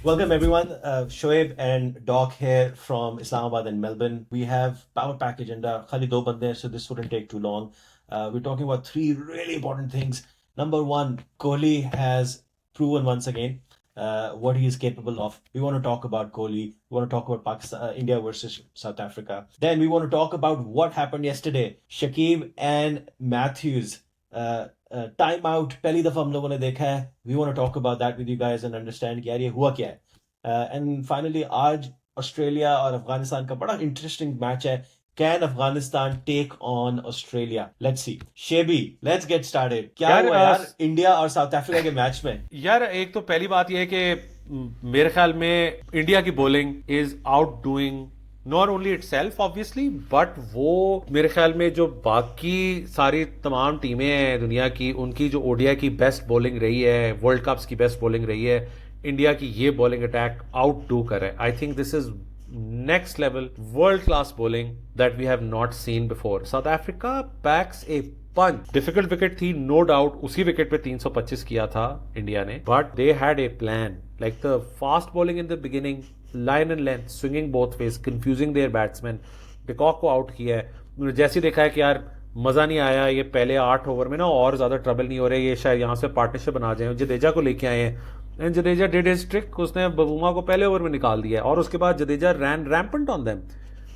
Welcome everyone. Shoaib and Doc here from Islamabad and Melbourne. We have power pack agenda. Khali do bande hain, so this wouldn't take too long. We're talking about three really important things. Number one, Kohli has proven once again what he is capable of. We want to talk about Kohli. We want to talk about Pakistan, India versus South Africa. Then we want to talk about what happened yesterday. Shakib and Matthews. Time out पहली दफा हम लोगों ने देखा है. We want to talk about that with you guys and understand कि यार ये हुआ क्या है. एंड फाइनली आज ऑस्ट्रेलिया और अफगानिस्तान का बड़ा इंटरेस्टिंग मैच है. Can Afghanistan take on Australia? Let's see. Shebi, let's get started. क्या हुआ यार इंडिया और साउथ अफ्रीका के मैच में? यार एक तो पहली बात यह है कि मेरे ख्याल में इंडिया की bowling is out doing not only it self obviously, but वो मेरे ख्याल में जो बाकी सारी तमाम टीमें हैं दुनिया की, उनकी जो ओडीआई की बेस्ट बॉलिंग रही है, वर्ल्ड कप्स की बेस्ट बॉलिंग रही है, इंडिया की ये बॉलिंग अटैक आउट डू कर है. I think this is next level world class bowling that we have not seen before. South Africa packs a punch. Difficult wicket थी no doubt, उसी wicket पे 325 किया था इंडिया ने, but they had a plan. Like the fast bowling in the beginning, line and length, swinging both ways, confusing their batsman. De Kock को out किया है. जैसे देखा है कि यार मजा नहीं आया, ये पहले 8 ओवर में ना और ज्यादा ट्रबल नहीं हो रहे, ये शायद यहाँ से पार्टनरशिप बना जाए. जडेजा को लेके आए हैं and Jadeja did his trick. उसने बबूमा को पहले ओवर में निकाल दिया और उसके बाद जडेजा रैन रैम्पेंट ऑन देम.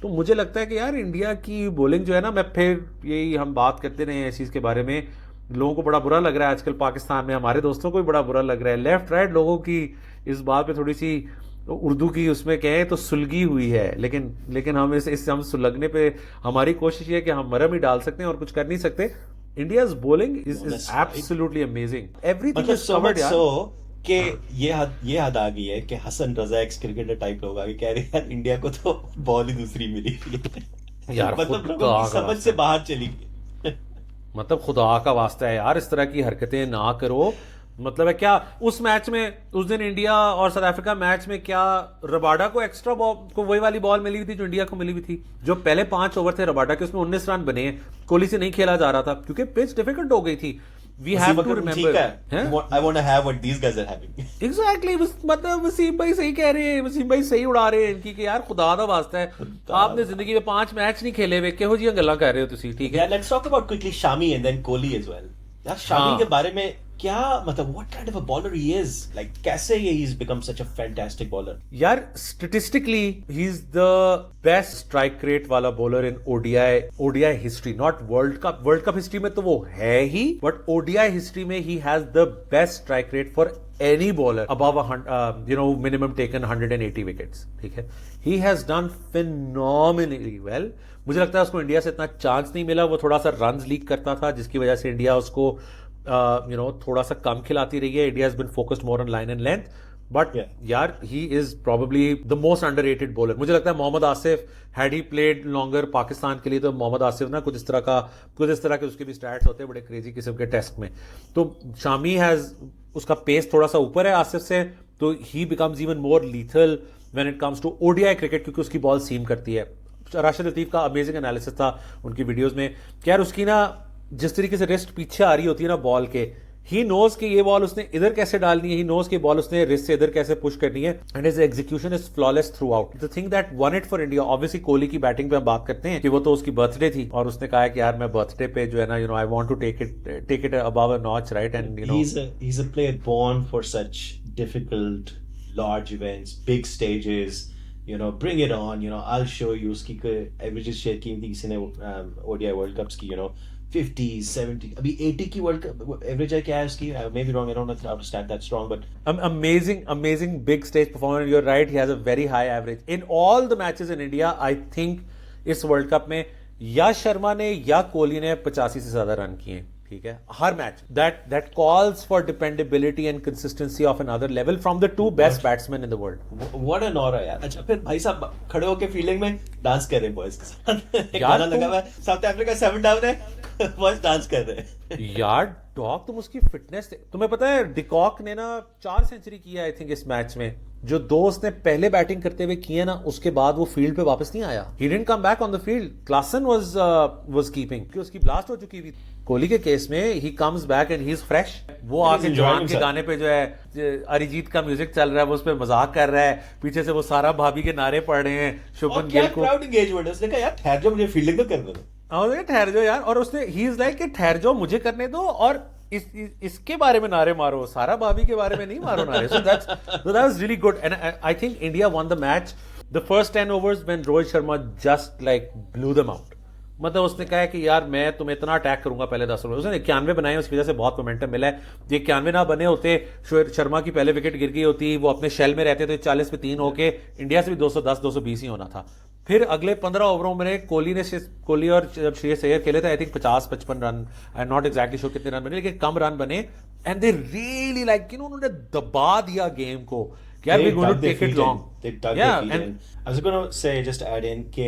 तो मुझे लगता है कि यार इंडिया की बॉलिंग जो है ना, मैं फिर यही हम बात करते रहे हैं इस चीज़ के बारे में, लोगों को बड़ा बुरा लग रहा है आजकल पाकिस्तान में, हमारे दोस्तों को भी बड़ा बुरा लग रहा है. लेफ्ट राइट लोगों की इस बात पे थोड़ी सी उर्दू की उसमें कहें तो सुलगी हुई है, लेकिन हम इस हम सुलगने पे हमारी कोशिश है कि हम मरहम ही डाल सकते हैं और कुछ कर नहीं सकते. India's bowling is absolutely amazing. Everything is covered यार. कि ये हद आ गई है कि Hasan Raza x cricketer type लोग आगे कह रहे हैं यार इंडिया को तो बॉल ही दूसरी मिली यार. मतलब लोगों की समझ से बाहर चली गई. मतलब खुदा का वास्ता है यार, इस तरह की हरकतें ना करो. मतलब है क्या उस मैच में, उस दिन इंडिया और साउथ अफ्रीका मैच में, क्या रबाडा को एक्स्ट्रा बॉल को वही वाली बॉल मिली हुई थी जो इंडिया को मिली हुई थी? जो पहले 5 ओवर थे रबाडा के, उसमें 19 रन बने हैं. कोहली से नहीं खेला जा रहा था क्योंकि पिच डिफिकल्ट हो गई थी. We have to remember. I want to have what these guys are having. Exactly. मतलब वसीम भाई सही कह रहे हैं, वसीम भाई सही उड़ा रहे हैं इनकी कि यार खुदा दा वास्ता है, आपने जिंदगी में 5 मैच नहीं खेले हुए, किहो जी गल्ला कर रहे हो तुसी. ठीक है, let's talk about quickly Shami and then Kohli as well. यार शामी के बारे में क्या मतलब, what kind of a bowler he is, like कैसे ये he's become such a fantastic bowler? यार statistically he's the best strike rate वाला bowler in ODI history, not World Cup history में तो वो है ही, but ODI history में he has the best strike rate for any bowler above minimum taken 180 wickets. ठीक है, he has done phenomenally well. मुझे लगता है उसको इंडिया से इतना चांस नहीं मिला, वो थोड़ा सा रन्स लीक करता था जिसकी वजह से इंडिया उसको थोड़ा सा कम खिलाती रही है. India has been focused more on line and length, but यार he is probably the most underrated bowler. मुझे लगता है Mohammad Asif had he played longer Pakistan के लिए, तो मोहम्मद आसिफ ना कुछ इस तरह के उसके भी स्टैट्स होते हैं बड़े क्रेजी किस्म के टेस्ट में. तो शामी हैज, उसका पेस थोड़ा सा ऊपर है आसिफ से, तो he becomes even more lethal when it comes to ODI cricket, क्योंकि उसकी बॉल सीम करती है. राशिद लतीफ का अमेजिंग एनालिसिस था उनकी वीडियोस में कि यार उसकी ना जिस तरीके से रिस्ट पीछे आ रही होती है ना बॉल के, ही नोज कि ये बॉल उसने इधर कैसे डालनी है, ही नोज कि बॉल उसने रिस्ट से इधर कैसे पुश करनी है, and his execution is flawless through out. The thing that one it for India, obviously Kohli की बैटिंग पे हम बात करते हैं कि वो तो उसकी बर्थडे थी और उसने कहा कि यार मैं बर्थडे पे जो है ना I want to take it above a notch, right? And he's a player born for such difficult large events, big stages. Bring it on. I'll show you. उसकी averages शेयर की थी किसी ने ODI वर्ल्ड कप्स की, 50s 70s, अभी 80 की world cup average है क्या है उसकी? Maybe wrong, I don't know how to state that strong, but amazing big stage performer. You're right, he has a very high average in all the matches in India. I think इस world cup में या शर्मा ने या कोहली ने 85 से ज्यादा run किए. ठीक है, हर match. That calls for dependability and consistency of another level from the 2 best batsman in the world. What an aura यार. अच्छा, फिर भाई साहब खड़े होके फील्डिंग में डांस कर रहे हैं बॉयज के साथ. गाना लगा हुआ है, साउथ अफ्रीका 7 डाउन है, बॉयज डांस कर रहे हैं. यार डॉग, तुम उसकी फिटनेस, तुम्हें पता है डिकॉक ने ना 4 सेंचुरी किया आई थिंक इस मैच में, जो दो उसने पहले बैटिंग करते हुए किए ना, उसके बाद वो फील्ड पे वापस नहीं आया. He didn't come back on the field. Klaasen was keeping क्योंकि उसकी ब्लास्ट हो चुकी थी. कोहली के केस में he comes back and he is fresh. वो आके जवान के गाने पे जो है अरिजीत का म्यूजिक चल रहा है, वो उस पे मजाक कर रहा है, पीछे से वो सारा भाभी के नारे पड़ रहे हैं शुभमन गिल को. क्राउड एंगेजमेंट, उसने कहा यार ठहर जाओ, मुझे फील्डिंग तो करने दो. और ठहर जाओ यार. और उसने ही इज लाइक ठहर जाओ, मुझे करने दो, और इसके बारे में नारे मारो, सारा भाभी के बारे में नहीं मारो नारे. So that was really good, and I think India won the match. The first 10 overs when Rohit Sharma just like blew them out. मतलब उसने कहा है कि यार मैं तुम्हें इतना अटैक करूंगा पहले 10 ओवर. उसने 91 बनाए, उसकी वजह से बहुत मोमेंटम मिला है. ये 91 ना बने होते, शर्मा की पहले विकेट गिर गई होती, वो अपने शेल में रहते, तो 40 पे 3 होके इंडिया से भी 210 220 ही होना था. फिर अगले 15 ओवरों में कोहली और जब श्रेयस अय्यर खेले थे, I think 50-55 run, I am not exactly sure कितने रन बने, लेकिन कम रन बने. एंड दे रियली लाइक उन्होंने दबा दिया गेम को. यार we going to take it long. I was going to say, just add in कि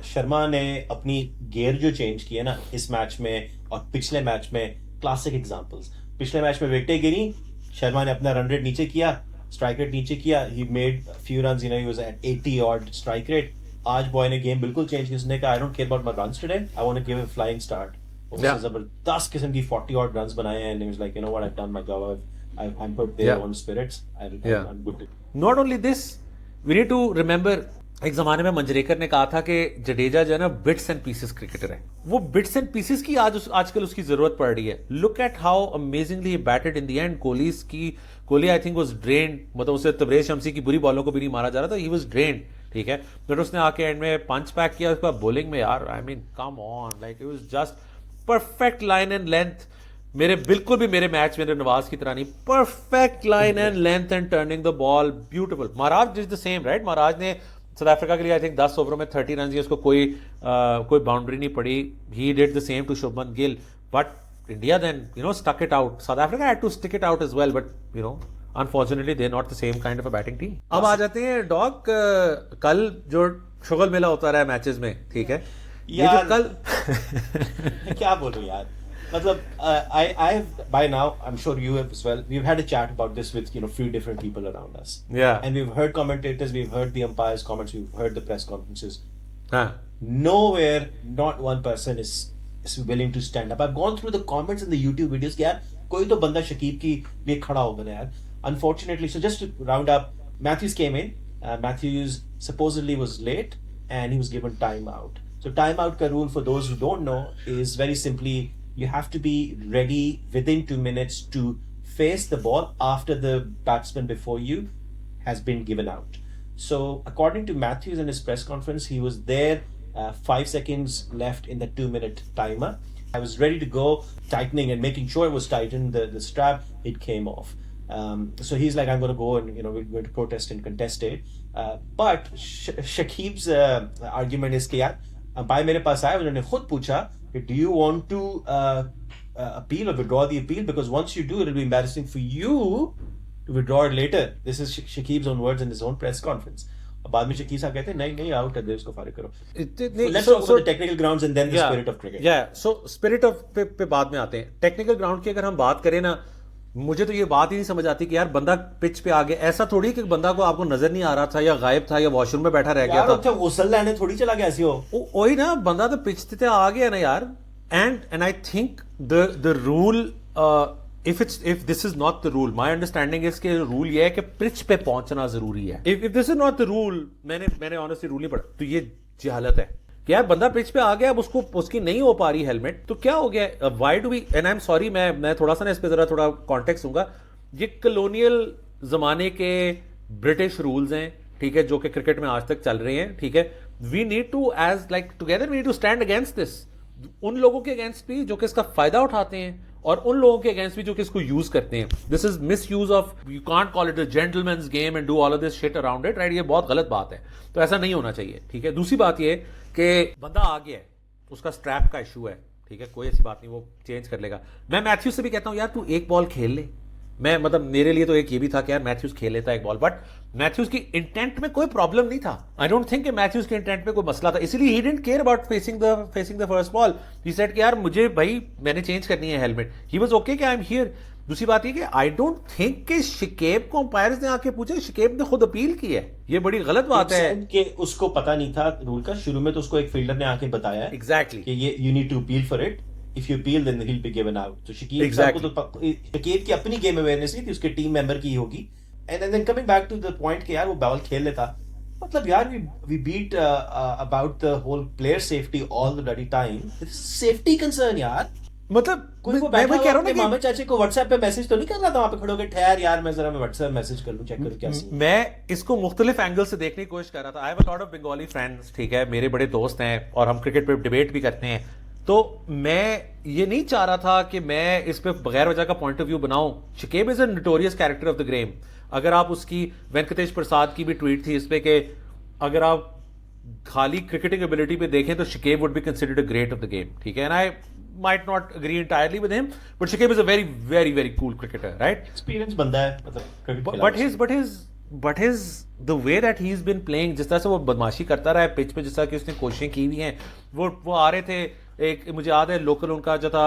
शर्मा ने अपनी गियर जो चेंज की है ना इस मैच में और पिछले मैच में, क्लासिक एग्जांपल्स. पिछले मैच में विकेटें गिरी, शर्मा ने अपना रन रेट नीचे किया, स्ट्राइक रेट नीचे किया, he made few runs, he was at 80 odd strike rate. आज बॉय ने गेम बिल्कुल चेंज की. उसने कहा I don't care about my runs today, I want to give a flying start. उसने जबरदस्त किस्म की 40 ऑड रन्स बनाए हैं, and he was like, you know what, I have done my job, I hampered their own spirits, I'm good. Not only this, we need to remember, एक जमाने में मंजरेकर ने कहा था कि जडेजा जो है ना बिट्स एंड पीसेस क्रिकेटर है. वो बिट्स एंड पीसेस की आजकल उसकी जरूरत पड़ रही है. Look at how amazingly he batted in the end. Kohli I think was drained, मतलब उसे तबरेज शमसी की बुरी बॉलों को भी नहीं मारा जा रहा था, ही वाज ड्रेन्ड. ठीक है, बट उसने आके एंड में पंच पैक किया. उसके बाद बॉलिंग में यार, I mean come on, like it was just perfect line and length. बिल्कुल भी मेरे मैच मेरे नवाज की तरह नहीं. Perfect line and length and turning the ball beautiful. Maharaj is the same, right? Maharaj ने साउथ अफ्रीका के लिए आई थिंक 10 ओवरों में 30 रन दिए, उसको कोई बाउंड्री नहीं पड़ी. He did the same to Shubman Gill. But India then stuck it out. South Africa had to stick it out as well, but unfortunately they not the same kind of a batting team. अब आ जाते हैं dog, कल जो शुगल मेला होता रहा है matches में, ठीक है, ये जो कल क्या बोलूं यार, मतलब I've by now, I'm sure you have as well, we've had a chat about this with few different people around us. Yeah. And we've heard commentators, we've heard the umpires' comments, we've heard the press conferences. Huh. Nowhere, not one person is willing to stand up. I've gone through the comments in the YouTube videos कि यार कोई तो बंदा शकीब की लिए खड़ा होगा ना यार. Unfortunately, so just to round up, Matthews came in. Matthews supposedly was late and he was given time out. So time out ka rule, for those who don't know, is very simply you have to be ready within 2 minutes to face the ball after the batsman before you has been given out. So according to Matthews in his press conference, he was there 5 seconds left in the 2-minute timer. I was ready to go, tightening and making sure it was tightened, the strap, it came off. So he's like, I'm going to go and we're going to protest and contest it. But Shakib's argument is कि यार umpire मेरे पास आया, उन्होंने खुद पूछा do you want to appeal or withdraw the appeal, because once you do it will be embarrassing for you to withdraw it later. This is Shakib's own words in his own press conference. बाद में शकीब साहब कहते हैं नहीं out कर दे, उसको फारिग करो. Let's talk about the technical grounds and then the spirit of cricket. Yeah, so spirit of पे बाद में आते हैं. टेक्निकल ग्राउंड की अगर हम बात करें ना, मुझे तो ये बात ही नहीं समझ आती कि यार बंदा पिच पे आ गया, ऐसा थोड़ी कि बंदा को आपको नजर नहीं आ रहा था या गायब था या वॉशरूम में बैठा रह गया था. अच्छा गुस्ल लेने थोड़ी चला गया ऐसी हो. वही ना, बंदा तो पिच पे आ गया ना यार. And I think the rule, if this is not the rule, my understanding is कि रूल ये है कि पिच पे पहुंचना जरूरी है. if this is not the rule, मैंने honestly रूल नहीं पढ़ा, तो ये जहालत है कि यार बंदा पिच पे आ गया, अब उसकी नहीं हो पा रही हेलमेट, तो क्या हो गया? Why do we, and I am sorry, मैं थोड़ा सा ना इस पे जरा थोड़ा कॉन्टेक्स्ट दूंगा. ये कॉलोनियल जमाने के ब्रिटिश रूल्स हैं, ठीक है, जो कि क्रिकेट में आज तक चल रहे हैं, ठीक है. We need to as like together we need to stand against this. उन लोगों के अगेंस्ट भी जो कि इसका फायदा उठाते हैं, और उन लोगों के अगेंस्ट भी जो कि इसको यूज करते हैं. This is miss use of, you can't call it a gentleman's game and do all of this shit around it, right? ये बहुत गलत बात है, तो ऐसा नहीं होना चाहिए, ठीक है. दूसरी बात ये कि बंदा आ गया है, उसका स्ट्रैप का इशू है, ठीक है, कोई ऐसी बात नहीं, वो चेंज कर लेगा. मैं मैथ्यूज से भी कहता हूं यार तू एक बॉल खेल ले. मैं मतलब मेरे लिए तो एक ये भी था कि यार मैथ्यूज खेल लेता एक बॉल, बट मैथ्यूज की इंटेंट में कोई प्रॉब्लम नहीं था. आई डोंट थिंक कि मैथ्यूज के इंटेंट में कोई मसला था, इसलिए he didn't care about facing the first ball. He said कि यार मुझे भाई मैंने चेंज करनी है हेलमेट. ही वाज ओके कि आई एम हियर. दूसरी बात ये कि आई डोंट थिंक कि शिकेब को अंपायर्स ने आके पूछा, शिकेब ने खुद अपील की है, ये बड़ी गलत बात है। कि उसको पता नहीं था रूल का, शुरू में तो उसको एक फील्डर ने आके बताया है एग्जैक्टली कि ये you need to appeal for it, if you appeal then he will be given out. तो शकीब साहब को तो शकीब की अपनी गेम अवेयरनेस नहीं थी, उसके टीम मेंबर की होगी। And then coming back to the point कि यार वो बॉल खेल लेता, मतलब यार we beat about the whole player safety all the bloody time, safety concern यार। मतलब कोई वो मैं बैठा कह रहा हुआ हूँ ना अपने कि मामा चाचे को व्हाट्सएप पे मैसेज तो नहीं कर रहा था वहां पे खड़े होकर, ठहर यार मैं जरा व्हाट्सएप मैसेज कर लूं, चेक करूं क्या सीन है। मैं इसको मुख्तलिफ एंगल से देखने की कोशिश कर रहा था। I have a lot of Bengali friends, ठीक है, मेरे बड़े दोस्त हैं और हम क्रिकेट पे डिबेट भी करते हैं। तो मैं ये नहीं चाह रहा था कि मैं इस पे बगैर वजह का पॉइंट ऑफ व्यू बनाऊं। Shakib is a notorious character of the game. अगर आप उसकी वेंकटेश प्रसाद की भी ट्वीट थी इस पे कि अगर आप खाली क्रिकेटिंग एबिलिटी पे देखें तो Shakib would be considered a great of the game, ठीक है। And I might not agree entirely with him, but Shakib is a very, very, very cool cricketer, right? Experience बंदा है, मतलब cricket But his the way that he's been playing, जिस तरह से वो बदमाशी करता रहा है पिच पे, जिस तरह की उसने कोशिशें की हुई हैं, वो आ रहे थे। एक मुझे याद है लोकल उनका जो था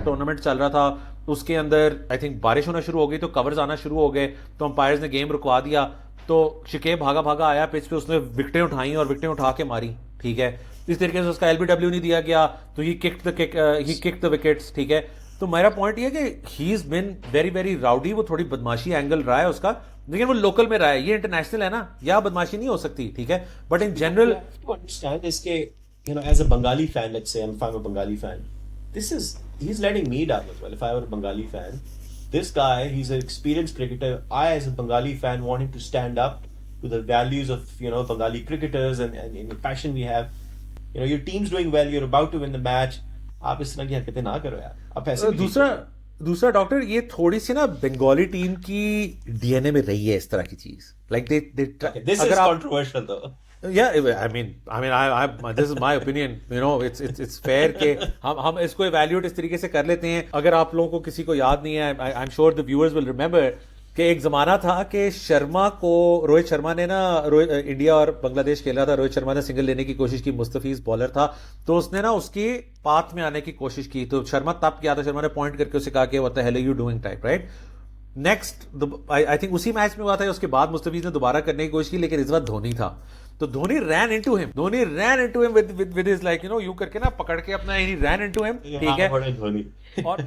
टूर्नामेंट चल रहा था, उसके अंदर आई थिंक बारिश होना शुरू हो गई तो कवर्स आना शुरू हो गए, तो अंपायर्स ने गेम रुकवा दिया। तो शिकेब भागा भागा आया पिच पे, उसने विकेटें उठाई और विकेटें उठा के मारी, ठीक है। इस तरीके से उसका एलबीडब्ल्यू नहीं दिया गया तो ही किक द विकेट्स, ठीक है। तो मेरा पॉइंट ये है कि he is been very very rowdy. वो थोड़ी बदमाशी एंगल रहा है उसका, लेकिन वो लोकल में रहा है, ये इंटरनेशनल है ना, या बदमाशी नहीं हो सकती, ठीक है। But in general to understand इसके, you know, as a Bengali fan, let's say if I'm a Bengali fan, he's letting me down as well. If I were a Bengali fan, this guy, he's an experienced cricketer. I, as a Bengali fan, want him to stand up to the values of, you know, Bengali cricketers and the passion we have. You know, your team's doing well, you're about to win the match. आप इस तरह की हरकतें ना करो यार। आप ऐसे भी दूसरा डॉक्टर, ये थोड़ी सी ना बंगाली टीम की डीएनए में रही है इस तरह की चीज, like this is controversial though. Yeah, I mean, this is my opinion. You know, it's fair कि हम इसको evaluate इस तरीके से कर लेते हैं। अगर आप लोगों को किसी को याद नहीं है, I'm sure the viewers will remember कि एक जमाना था कि रोहित शर्मा ने ना इंडिया और बांग्लादेश खेला था, रोहित शर्मा ने सिंगल लेने की कोशिश की, मुस्तफीज बॉलर था, तो उसने ना उसकी पाथ में आने की कोशिश की, तो शर्मा तब किया था, शर्मा ने पॉइंट करके उसे कहा कि what the hell are you doing type, right. Next I think उसी मैच में हुआ था, उसके बाद मुस्तफीज ने दोबारा करने की कोशिश की, लेकिन इस बार धोनी था, तो Dhoni ran into him with his like, you no, you करके ना पकड़ के अपना, ही रैन इनटू हिम, ठीक है। और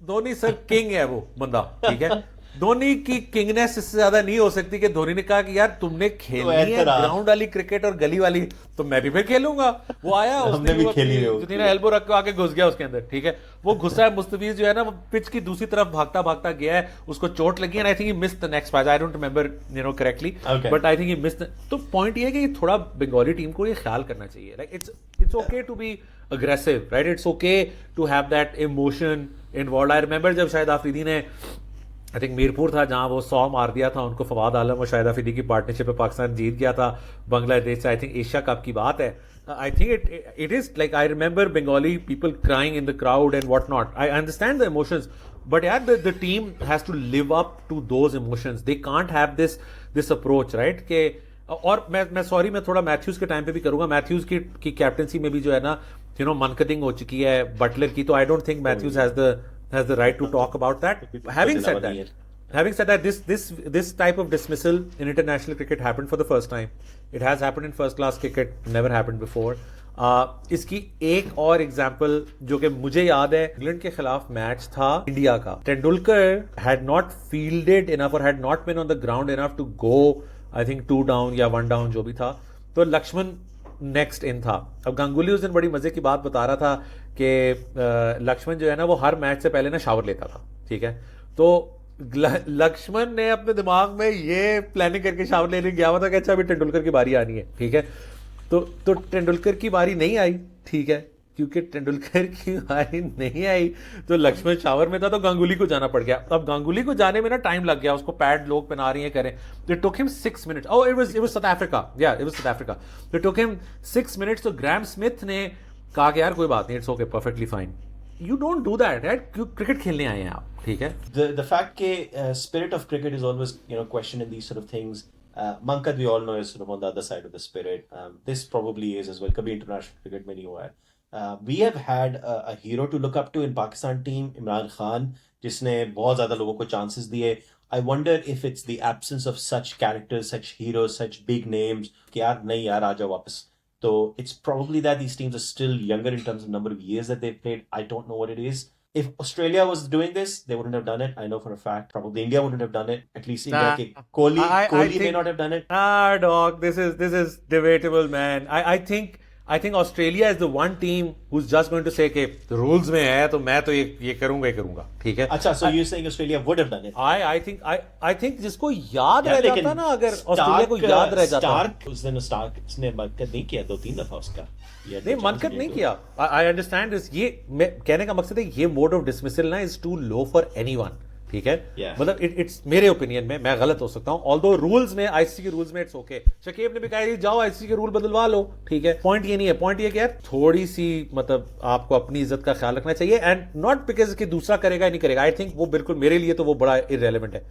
धोनी सर किंग है वो बंदा, ठीक है। धोनी की किंगनेस इससे ज्यादा नहीं हो सकती कि धोनी ने कहा कि यार तुमने खेलनी है ग्राउंड वाली क्रिकेट और गली वाली, तो मैं भी फिर खेलूंगा। वो आया, हमने भी खेली है, उसने एल्बो रख के आके घुस गया उसके अंदर, ठीक है। वो घुसा है, मुस्तफीज जो है ना वो पिच की दूसरी तरफ भागता भागता गया है, उसको चोट लगी है, I think he missed the next match, I don't remember, you know, correctly, but I think he missed. तो पॉइंट ये है कि थोड़ा बंगाली टीम को ये ख्याल करना चाहिए, like it's okay to be aggressive, right, it's okay to have that emotion involve. I remember जब शायद आफरीदी ने, आई थिंक मीरपुर था जहां वो 100 मार दिया था उनको, फवाद आलम और शाहिद आफरीदी की पार्टनरशिप में पाकिस्तान जीत गया था बांग्लादेश से, आई थिंक एशिया कप की बात है। I think it is like, I remember Bengali people crying in the crowd and what not. I understand the emotions, but यार the team has to live up to those emotions, they can't have this approach, right. के और मैं sorry, मैं थोड़ा Mathews के time पे भी करूंगा, मैथ्यूज की कैप्टनसी में भी जो है ना, यू नो, मनकदिंग हो चुकी है बटलर की, तो I don't think Matthews has the right to talk about that. Having said that, this type of dismissal in international cricket happened for the first time. It has happened in first class cricket, never happened before. इसकी एक और example जो कि मुझे याद है, England के खिलाफ मैच था इंडिया का, Tendulkar had not fielded enough और had not been on the ground enough to go, I think 2 down या 1 डाउन जो भी था, तो लक्ष्मण नेक्स्ट इन था। अब गांगुली उस दिन बड़ी मजे की बात बता रहा था कि लक्ष्मण जो है ना वो हर मैच से पहले ना शावर लेता था, ठीक है। तो लक्ष्मण ने अपने दिमाग में ये प्लानिंग करके शावर लेने गया हुआ था कि अच्छा अभी तेंदुलकर की बारी आनी है, ठीक है। तो तेंदुलकर की बारी नहीं आई, ठीक है, क्योंकि तेंदुलकर की बारी नहीं आई तो लक्ष्मण शावर में था, तो गांगुली को जाना पड़ गया। अब गांगुली को जाने में ना टाइम लग गया, उसको पैड लोग पहना रही हैं करें, तो it took him 6 minutes. Oh, it was south Africa, या इट वाज साउथ अफ्रीका, तो इट टुक हिम 6 मिनट्स। तो ग्राहम स्मिथ ने कहा कि यार कोई बात नहीं, it's okay, perfectly fine, you don't do that, right, cricket खेलने आए हैं आप, ठीक है। The fact के spirit of cricket is always, you know, questioned in these sort of things. Mankad we all know is sort of on the other side of the spirit. This probably is as well. कभी international cricket में नहीं हुआ है, We have had a hero to look up to in Pakistan team, Imran Khan, जिसने बहुत ज़्यादा लोगों को chances दिए. I wonder if it's the absence of such characters, such heroes, such big names कि यार नहीं यार आ जाओ वापस. So it's probably that these teams are still younger in terms of number of years that they've played. I don't know what it is. If Australia was doing this, they wouldn't have done it. I know for a fact. Probably India wouldn't have done it. At least India, Nah, Kohli I may think- not have done it. Dog, this is debatable, man. I think Australia is the one team who's just going to say कि rules में है तो मैं तो ये करूंगा ही करूंगा, ठीक है? अच्छा, so you're saying Australia would have done it? I think जिसको याद रह जाता ना, अगर ऑस्ट्रेलिया को याद रह जाता, उस दिन स्टार्क उसने मरकत नहीं किया 2-3 दफा उसका. नहीं मनकत नहीं किया. I understand this. ये मैं कहने का मकसद है ये मोड ऑफ डिसमिसल ना is too low for anyone, ठीक है? मतलब इट्स मेरे ओपिनियन में, मैं गलत हो सकता हूं, ऑल्दो रूल्स में, आईसीसी के रूल्स में इट्स ओके. शकीब ने भी कहा जाओ आईसीसी के रूल बदलवा लो, ठीक है? पॉइंट ये नहीं है, पॉइंट ये कि यार थोड़ी सी मतलब आपको अपनी इज्जत का ख्याल रखना चाहिए, एंड नॉट बिकॉज कि दूसरा करेगा या नहीं करेगा. आई थिंक वो बिल्कुल मेरे लिए तो वो बड़ा इररेलेवेंट है.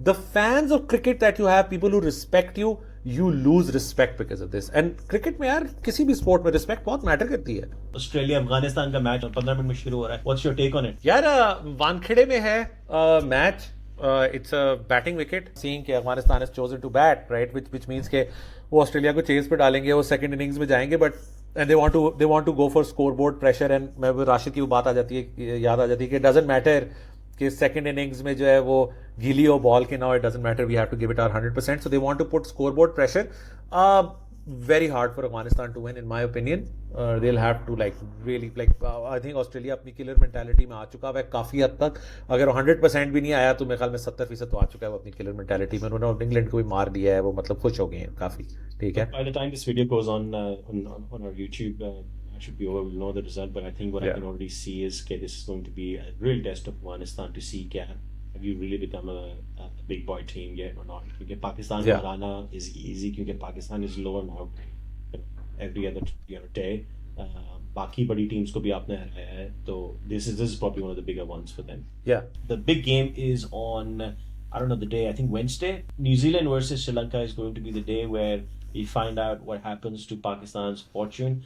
The fans of cricket that you have, people who respect you, you lose respect because of this. And cricket में यार किसी भी स्पोर्ट में रिस्पेक्ट बहुत मैटर करती है. ऑस्ट्रेलिया अफगानिस्तान का मैच 15 मिनट में शुरू हो रहा है. What's your take on it? यार वानखेड़े में है match. It's a batting wicket. Seeing कि Afghanistan has chosen to bat, right, which means कि वो ऑस्ट्रेलिया को चेस पे डालेंगे, वो सेकंड इनिंग्स में जाएंगे, but and they want to go for scoreboard pressure. and मैं वो राशिद की वो बात आ जाती है, याद आ जाती है कि doesn't matter कि सेकंड इनिंग्स में जो है वो गीली और बॉल के now, it doesn't matter, we have to give it our 100%. So they want to put scoreboard pressure. Very hard for Afghanistan to win in my opinion. They will have to like really like, I think Australia अपनी killer mentality में आ चुका है काफी हद तक. अगर 100% भी नहीं आया तो मेरे ख्याल में 70% तो आ चुका है वो अपनी किलर मेंटालिटी में. उन्होंने इंग्लैंड को भी मार दिया है, वो मतलब खुश हो गए हैं काफी, ठीक है? By the time this video goes on our YouTube, I should be over. We'll know the result, but I think what I can already see is that this is going to be a real test of Afghanistan to see have you really become a big boy team yet or not. Because Pakistan को हराना is easy क्योंकि Pakistan is lower now every other day. बाकी बड़ी teams को भी आपने हराया है, तो this is probably one of the bigger ones for them. Yeah. The big game is on, I don't know the day, I think Wednesday. New Zealand versus Sri Lanka is going to be the day where we find out what happens to Pakistan's fortune.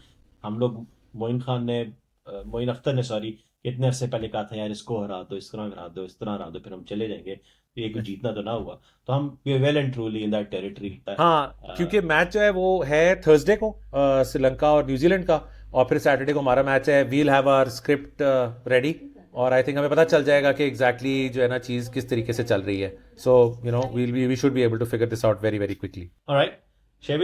हम लोग मोइन अख्तर ने इतने अरसे पहले कहा था यार इसको हरा दो, इस तरह हरा दो, इस तरह हरा दो, फिर हम चले जाएंगे. ये कुछ जीतना तो ना हुआ, तो हम well and truly in that territory. हाँ, क्योंकि मैच जो है वो है थर्सडे को श्रीलंका और न्यूजीलैंड का, और फिर सैटरडे को हमारा मैच है. We'll have our script ready, और आई थिंक हमें पता चल जाएगा कि एग्जैक्टली जो है ना चीज किस तरीके से चल रही है. So you know we should be able to figure this out very very quickly. Alright शेबी.